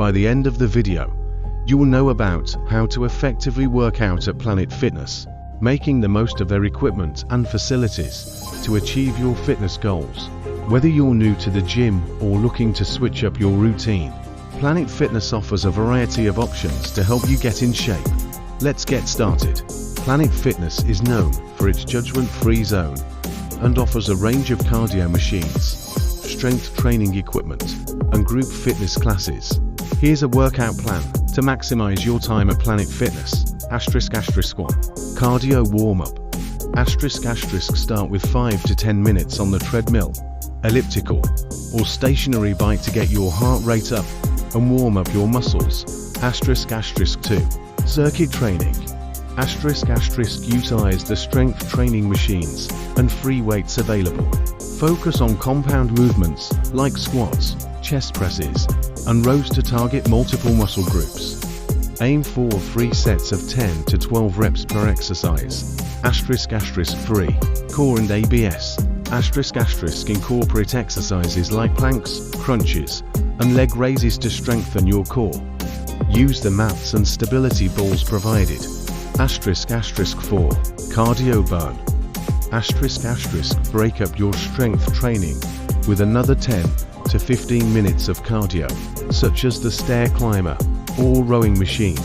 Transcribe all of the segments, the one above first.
by the end of the video, you will know about how to effectively work out at Planet Fitness, making the most of their equipment and facilities to achieve your fitness goals. Whether you're new to the gym or looking to switch up your routine, Planet Fitness offers a variety of options to help you get in shape. Let's get started. Planet Fitness is known for its judgment-free zone and offers a range of cardio machines, strength training equipment, and group fitness classes. Here's a workout plan to maximize your time at Planet Fitness. ***1 Cardio warm-up. ***, start with 5 to 10 minutes on the treadmill, elliptical, or stationary bike to get your heart rate up and warm up your muscles. ***2 Circuit training. ***, utilize the strength training machines and free weights available. Focus on compound movements like squats, chest presses, and rows to target multiple muscle groups. Aim for 3 sets of 10 to 12 reps per exercise. ***3 Core and ABS. ***, incorporate exercises like planks, crunches, and leg raises to strengthen your core. Use the mats and stability balls provided. ***4 Cardio burn. ***, break up your strength training with another 10 to 15 minutes of cardio, such as the stair climber or rowing machine,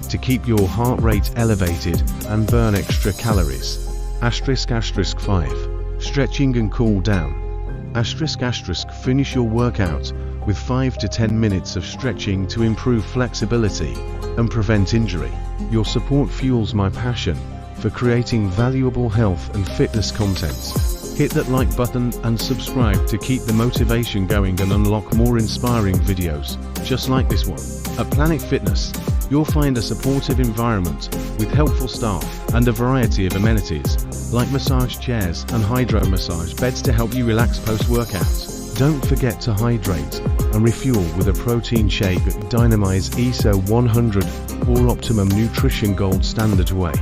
to keep your heart rate elevated and burn extra calories. ***5 Stretching and cool down. ***, finish your workout with 5 to 10 minutes of stretching to improve flexibility and prevent injury. Your support fuels my passion for creating valuable health and fitness content. Hit that like button and subscribe to keep the motivation going and unlock more inspiring videos just like this one. At Planet Fitness, you'll find a supportive environment with helpful staff and a variety of amenities like massage chairs and hydro massage beds to help you relax post-workout. Don't forget to hydrate and refuel with a protein shake at Dymatize ISO 100 or Optimum Nutrition Gold Standard Whey,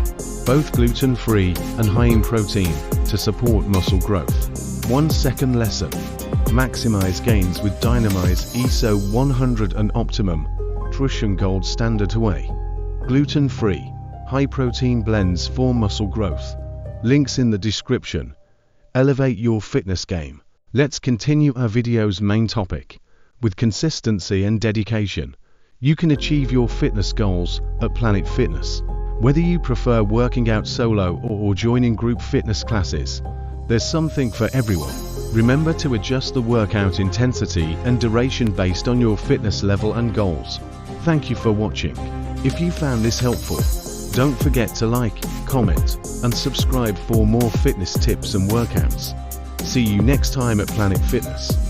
both gluten-free and high in protein to support muscle growth. 1 second lesson. Maximize gains with Dymatize ISO 100 and Optimum Nutrition Gold Standard Whey. Gluten-free, high-protein blends for muscle growth. Links in the description. Elevate your fitness game. Let's continue our video's main topic. With consistency and dedication, you can achieve your fitness goals at Planet Fitness. Whether you prefer working out solo or joining group fitness classes, there's something for everyone. Remember to adjust the workout intensity and duration based on your fitness level and goals. Thank you for watching. If you found this helpful, don't forget to like, comment, and subscribe for more fitness tips and workouts. See you next time at Planet Fitness.